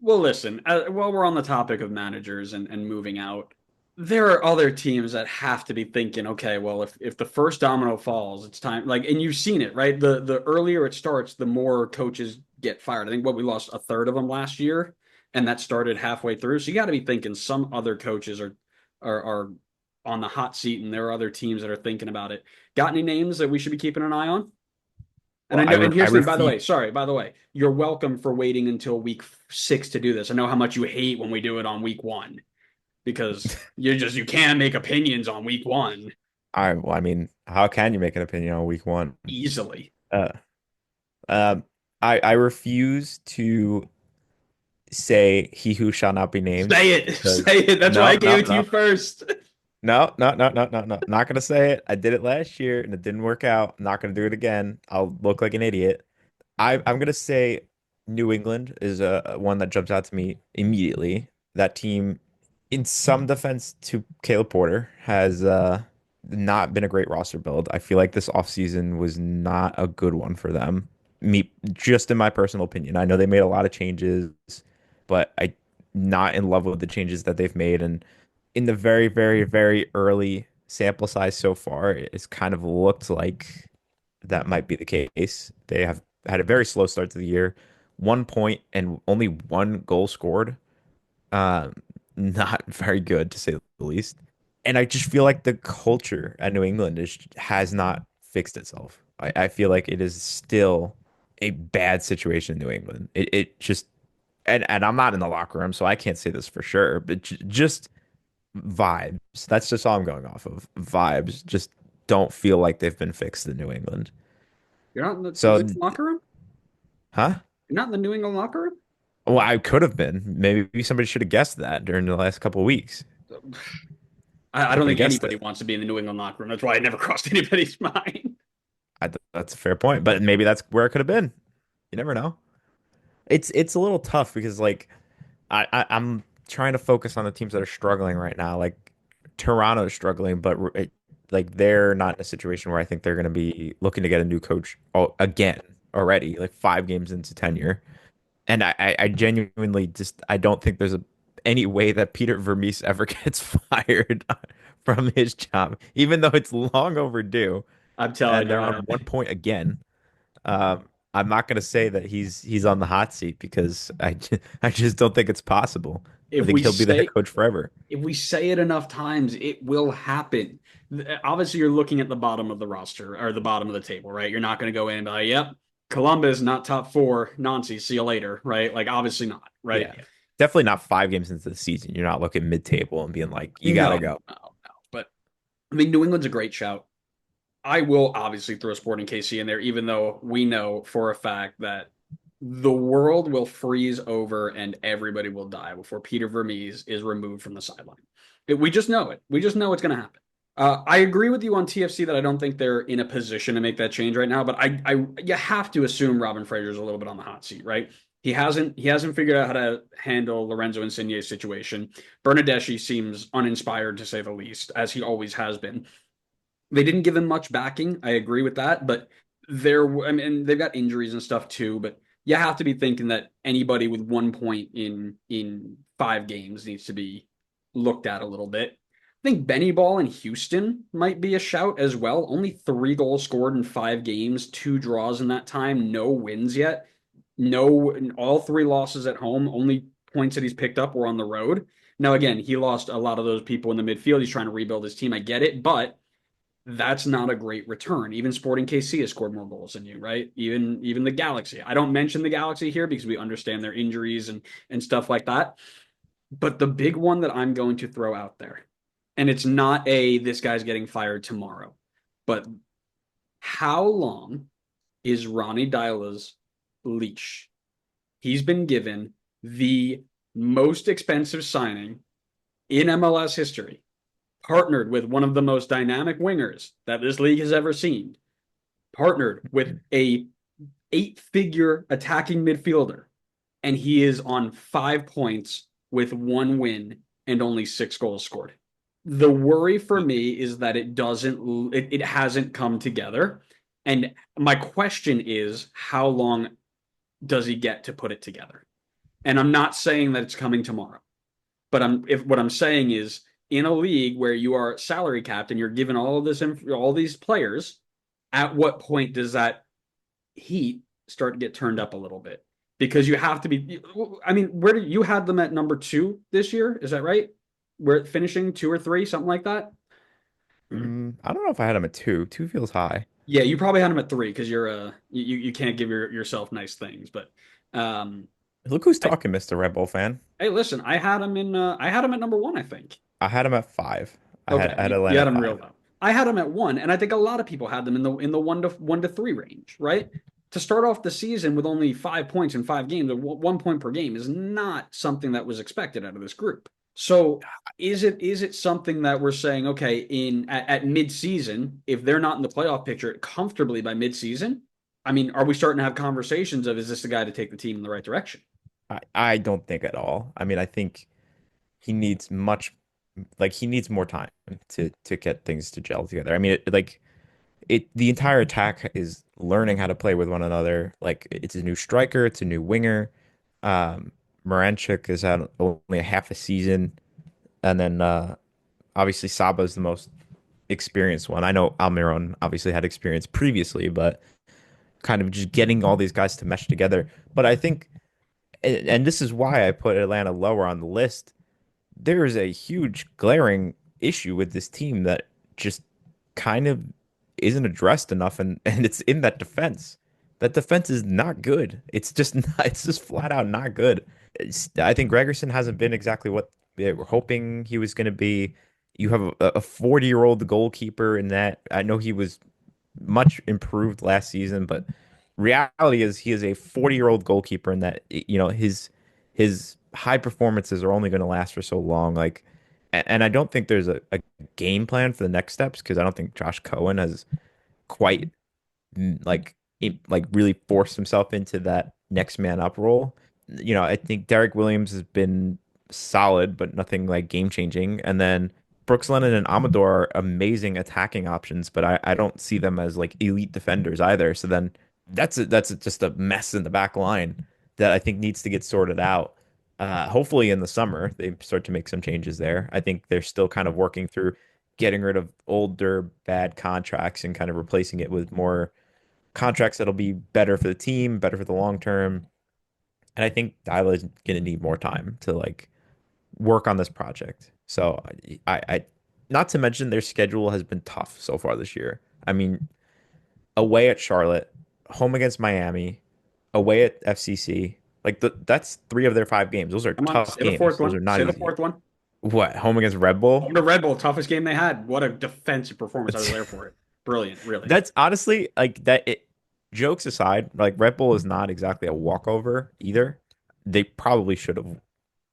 Well, listen, while we're on the topic of managers and moving out, there are other teams that have to be thinking, okay, well, if the first domino falls, it's time. Like, and you've seen it, right? The earlier it starts, the more coaches get fired. I think what we lost a third of them last year, and that started halfway through. So you got to be thinking some other coaches are on the hot seat, and there are other teams that are thinking about it. Got any names that we should be keeping an eye on? And Well, I know, and I here's the thing, by the refuse. way, sorry, by the way, you're welcome for waiting until week 6 to do this. I know how much you hate when we do it on week 1 because you can't make opinions on week 1 Well, I mean, how can you make an opinion on week one? easily. Uh, um, I refuse to say he who shall not be named Say it, because say it. That's why I no, gave no, it to you no, first. no. Not gonna say it. I did it last year and it didn't work out. I'm not gonna do it again. I'll look like an idiot. I'm gonna say New England is a one that jumps out to me immediately. That team, in some defense to Caleb Porter, has not been a great roster build. I feel like this offseason was not a good one for them. Me, just in my personal opinion. I know they made a lot of changes, but I not in love with the changes that they've made. And in the very, very, very early sample size so far, it's kind of looked like that might be the case. They have had a very slow start to the year, 1 point and only one goal scored. Um, Not very good to say the least. And I just feel like the culture at New England has not fixed itself. I feel like it is still a bad situation in New England. It just and I'm not in the locker room, so I can't say this for sure, but just vibes. That's just all I'm going off of. Vibes just don't feel like they've been fixed in New England. You're not in the New So, England locker room? huh? You're not in the New England locker room? Well, I could have been. Maybe somebody should have guessed that during the last couple of weeks. I don't Nobody think guessed anybody it. wants to be in the New England locker room. That's why it never crossed anybody's mind. That's a fair point, but maybe that's where it could have been. You never know. It's a little tough because like I'm trying to focus on the teams that are struggling right now. Like Toronto is struggling, but like they're not in a situation where I think they're going to be looking to get a new coach again already, like 5 games into tenure. And I genuinely just I don't think there's any way that Peter Vermees ever gets fired from his job, even though it's long overdue I'm telling and you, they're on man. 1 point again. I'm not going to say that he's on the hot seat because I just don't think it's possible. I If think we he'll be the head say coach forever. if we say it enough times, it will happen. Obviously, you're looking at the bottom of the roster or the bottom of the table, right? You're not going to go in and be like, "Yep, Columbus not top 4, Nancy, see you later," right? Like, obviously not, right? Yeah, definitely not 5 games into the season. You're not looking mid-table and being like, you No, gotta no, go. no. But I mean, New England's a great shout. I will obviously throw Sporting KC in there, even though we know for a fact that the world will freeze over and everybody will die before Peter Vermees is removed from the sideline. We just know it. We just know it's going to happen. I agree with you on TFC that I don't think they're in a position to make that change right now, but you have to assume Robin Fraser's a little bit on the hot seat, right? He hasn't figured out how to handle Lorenzo Insigne's situation. Bernadeschi seems uninspired to say the least, as he always has been. They didn't give him much backing. I agree with that, but I mean, they've got injuries and stuff too. But you have to be thinking that anybody with 1 point in 5 games needs to be looked at a little bit. I think Benny Ball in Houston might be a shout as well. Only 3 goals scored in 5 games, 2 draws in that time, no wins yet. No, all 3 losses at home. Only points that he's picked up were on the road. Now, again, he lost a lot of those people in the midfield. He's trying to rebuild his team. I get it, but that's not a great return. Even Sporting KC has scored more goals than you, right? Even the Galaxy. I don't mention the Galaxy here because we understand their injuries and stuff like that. But the big one that I'm going to throw out there, and it's not a this guy's getting fired tomorrow, but how long is Ronnie Dyla's leash? He's been given the most expensive signing in MLS history, partnered with one of the most dynamic wingers that this league has ever seen, partnered with a 8-figure attacking midfielder, and he is on 5 points with 1 win and only 6 goals scored. The worry for me is that it hasn't come together. And my question is, how long does he get to put it together? And I'm not saying that it's coming tomorrow, but if what I'm saying is in a league where you are salary capped and you're given all these players, at what point does that heat start to get turned up a little bit? Because you have to be. I mean, where do you had them at number two this year? Is that right? We're finishing two or three, something like that. I don't know if I had him at two. Two feels high. Yeah, you probably had them at three because you can't give yourself nice things. But um, Look who's I, talking, Mr. Red Bull fan. hey, listen, I had him at number one, I think. I had him at five. I had Okay, you Atlanta had at them real five. low. I had them at one, and I think a lot of people had them in the one to three range, right? To start off the season with only 5 points in 5 games, 1 point per game is not something that was expected out of this group. So is it something that we're saying, okay, at mid season, if they're not in the playoff picture comfortably by mid season, I mean, are we starting to have conversations of is this the guy to take the team in the right direction? I don't think at all. I mean, I think he needs much, like he needs more time to get things to gel together. I mean, the entire attack is learning how to play with one another. Like it's a new striker, it's a new winger. Um, Moranchuk has had only a half a season, and then obviously Saba is the most experienced one. I know Almiron obviously had experience previously, but kind of just getting all these guys to mesh together. But I think, and this is why I put Atlanta lower on the list. There is a huge glaring issue with this team that just kind of isn't addressed enough, and it's in that defense. That defense is not good. It's just not, it's just flat out not good. I think Gregerson hasn't been exactly what they were hoping he was going to be. You have a 40-year-old goalkeeper in that. I know he was much improved last season, but reality is he is a 40-year-old goalkeeper and that his high performances are only going to last for so long. Like, and I don't think there's a game plan for the next steps because I don't think Josh Cohen has quite like really forced himself into that next man up role. I think Derek Williams has been solid, but nothing like game changing. And then Brooks Lennon and Amador are amazing attacking options, but I don't see them as like elite defenders either. So then that's just a mess in the back line that I think needs to get sorted out. Hopefully in the summer they start to make some changes there. I think they're still kind of working through getting rid of older bad contracts and kind of replacing it with more contracts that'll be better for the team, better for the long term. And I think Dyla is going to need more time to like work on this project. So not to mention their schedule has been tough so far this year. I mean, away at Charlotte, home against Miami, away at FCC. Like that's three of their five games. Those are Come on, tough say the fourth games. Those one. are not Say the easy. fourth one. What, home against Red Bull? Home to Red Bull, toughest game they had. What a defensive performance. I was there for it. Brilliant, really. That's honestly like that. Jokes aside, like Red Bull is not exactly a walkover either. They probably should have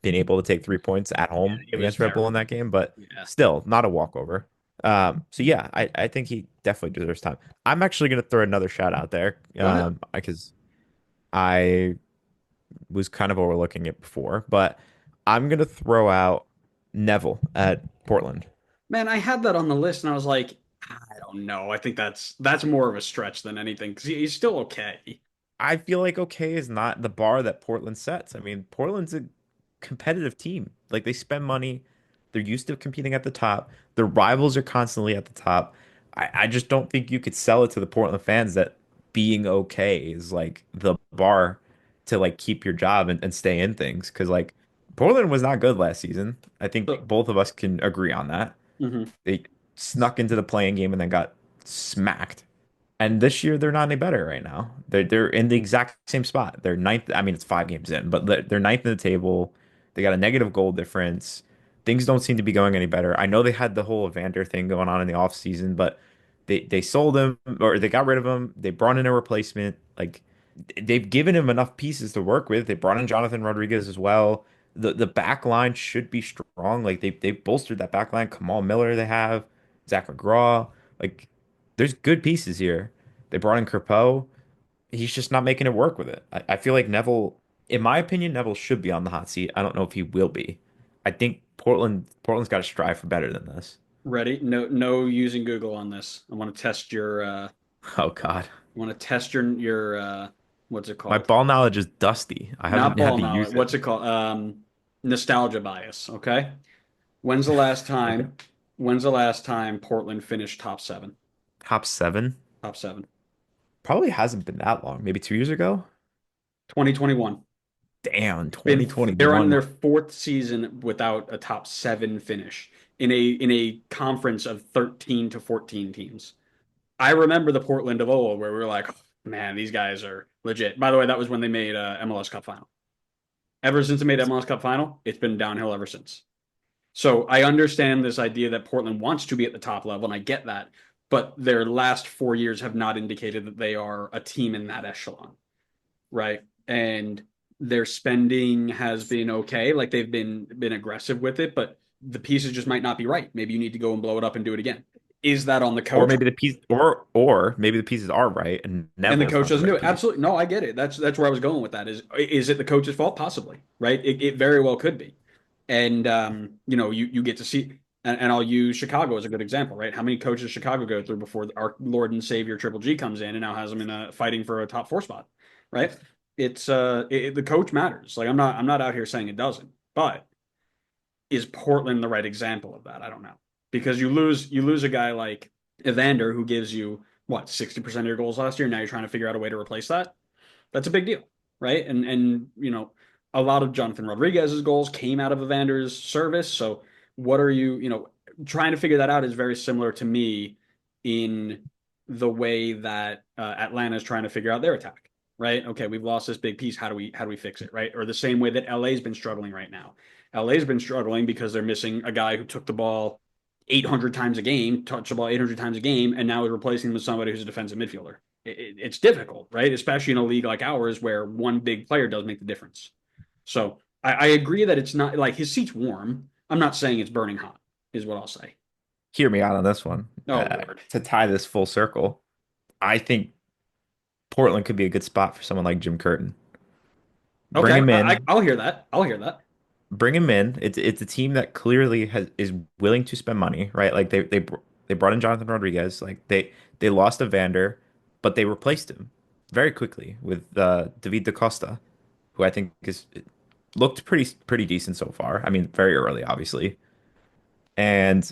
been able to take 3 points at Yeah, home it was against Red Bull in terrible. that game, but Yeah. still not a walkover. So yeah, I think he definitely deserves time. I'm actually gonna throw another shout out there, Go ahead. because I was kind of overlooking it before, but I'm gonna throw out Neville at Portland. Man, I had that on the list and I was like, I don't know. I think that's more of a stretch than anything because he's still okay. I feel like okay is not the bar that Portland sets. I mean, Portland's a competitive team. Like they spend money, they're used to competing at the top. Their rivals are constantly at the top. I just don't think you could sell it to the Portland fans that being okay is like the bar to like keep your job and stay in things. Cause like Portland was not good last season. I think So, both of us can agree on that. mhm. They snuck into the playing game and then got smacked. And this year they're not any better right now. They're in the exact same spot. They're ninth. I mean, it's 5 games in, but they're ninth in the table. They got a negative goal difference. Things don't seem to be going any better. I know they had the whole Evander thing going on in the offseason, but they sold him or they got rid of him. They brought in a replacement. Like they've given him enough pieces to work with. They brought in Jonathan Rodriguez as well. The back line should be strong. Like they've bolstered that back line. Kamal Miller they have, Zach McGraw. Like there's good pieces here. They brought in Kerpo. He's just not making it work with it. I feel like Neville, in my opinion, Neville should be on the hot seat. I don't know if he will be. I think Portland's got to strive for better than this. Ready? No, no using Google on this. I want to test your Oh God. I want to test your What's it My called? ball knowledge is dusty. I Not haven't had ball to knowledge. use it. What's it called? Nostalgia bias. Okay. When's the last Okay. time? When's the last time Portland finished top seven? Top seven? Top seven. Probably hasn't been that long. Maybe 2 years ago? 2021. Damn, They're on 2021. their fourth season without a top seven finish in a conference of 13 to 14 teams. I remember the Portland of old where we were like, oh, man, these guys are legit. By the way, that was when they made MLS Cup final. Ever since they made MLS Cup final, it's been downhill ever since. So I understand this idea that Portland wants to be at the top level, and I get that. But their last 4 years have not indicated that they are a team in that echelon, right? And their spending has been okay, like they've been aggressive with it, but the pieces just might not be right. Maybe you need to go and blow it up and do it again. Is that on the Or coach? maybe the piece or maybe the pieces are right and And the Neville's coach not the doesn't do right it. piece. Absolutely. No, I get it. That's where I was going with that. Is it the coach's fault? Possibly, right? It very well could be. And you get to see, and I'll use Chicago as a good example, right? How many coaches Chicago go through before our Lord and Savior Triple G comes in and now has them in a fighting for a top four spot, right? The coach matters. Like I'm not out here saying it doesn't, but is Portland the right example of that? I don't know, because you lose a guy like Evander who gives you what 60% of your goals last year. Now you're trying to figure out a way to replace that. That's a big deal, right? And a lot of Jonathan Rodriguez's goals came out of Evander's service. So what are you trying to figure that out is very similar to me in the way that Atlanta is trying to figure out their attack, right? Okay, we've lost this big piece. How do we fix it, right? Or the same way that LA's been struggling right now. LA's been struggling because they're missing a guy who took the ball 800 times a game, touched the ball 800 times a game, and now is replacing him with somebody who's a defensive midfielder. It's difficult, right? Especially in a league like ours where one big player does make the difference. So I agree that it's not like his seat's warm. I'm not saying it's burning hot, is what I'll say. Hear me out on this one. Oh, Lord. To tie this full circle, I think Portland could be a good spot for someone like Jim Curtin. Bring Okay, him in, I'll hear that. I'll hear that. bring him in. It's a team that clearly is willing to spend money, right? Like they brought in Jonathan Rodriguez. Like they lost Evander, but they replaced him very quickly with David Da Costa, who I think is looked pretty decent so far. I mean, very early, obviously. And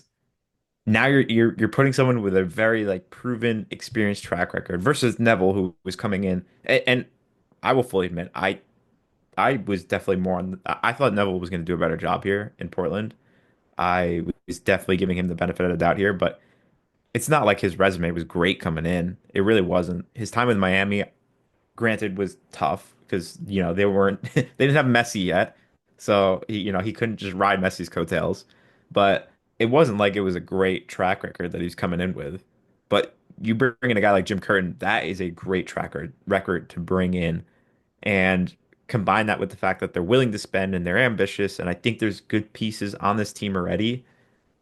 now you're putting someone with a very like proven, experienced track record versus Neville, who was coming in. And I will fully admit, I was definitely more on. I thought Neville was going to do a better job here in Portland. I was definitely giving him the benefit of the doubt here, but it's not like his resume was great coming in. It really wasn't. His time with Miami, granted, was tough because they weren't they didn't have Messi yet, so he couldn't just ride Messi's coattails. But it wasn't like it was a great track record that he's coming in with. But you bring in a guy like Jim Curtin, that is a great record to bring in, and combine that with the fact that they're willing to spend and they're ambitious, and I think there's good pieces on this team already.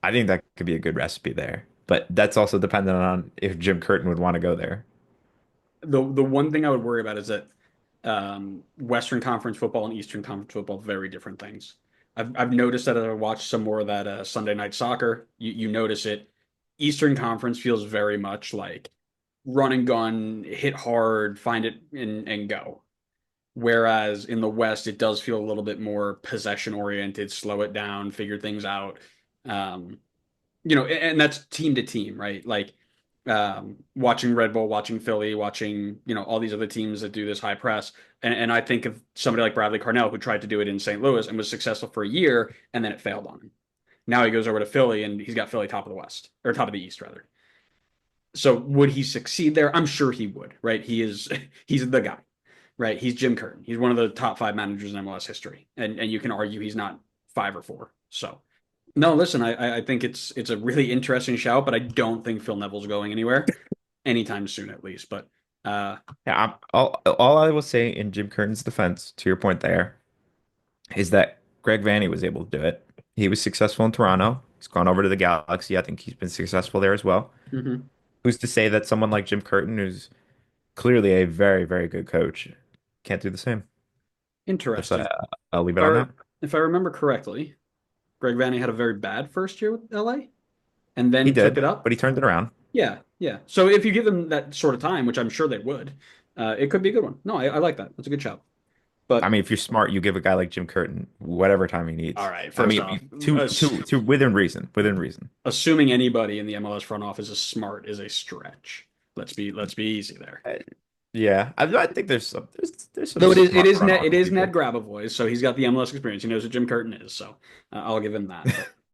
I think that could be a good recipe there. But that's also dependent on if Jim Curtin would want to go there. The one thing I would worry about is that Western Conference football and Eastern Conference football very different things. I've noticed that as I watch some more of that Sunday night soccer. You notice it. Eastern Conference feels very much like run and gun, hit hard, find it and go. Whereas in the West, it does feel a little bit more possession oriented, slow it down, figure things out. Um, and that's team to team, right? Like watching Red Bull, watching Philly, watching all these other teams that do this high press, and I think of somebody like Bradley Carnell who tried to do it in St. Louis and was successful for a year, and then it failed on him. Now he goes over to Philly and he's got Philly top of the West or top of the East rather. So would he succeed there? I'm sure he would, right? He's the guy, right? He's Jim Curtin. He's one of the top five managers in MLS history, and you can argue he's not five or four. So no, listen, I think it's a really interesting shout, but I don't think Phil Neville's going anywhere anytime soon, at least. But uh, Yeah, all I will say in Jim Curtin's defense, to your point there, is that Greg Vanney was able to do it. He was successful in Toronto. He's gone over to the Galaxy. I think he's been successful there as well. mhm. Who's to say that someone like Jim Curtin, who's clearly a very, very good coach, can't do the same? That's Interesting. I'll leave If it on I, that. if I remember correctly, Greg Vanney had a very bad first year with LA and He then took did, it up. but he turned it around. Yeah, yeah. So if you give them that sort of time, which I'm sure they would, It could be a good one. No, I like that. That's a good shout. I But mean, if you're smart, you give a guy like Jim Curtin whatever time he all needs. right, I first off, mean, to within reason, within reason. assuming anybody in the MLS front office is smart is a stretch. Let's be easy there. Uh, Yeah, I think there's some Though smart front It office is Ned people. Grabavoy, so he's got the MLS experience. He knows who Jim Curtin is, so I'll give him that.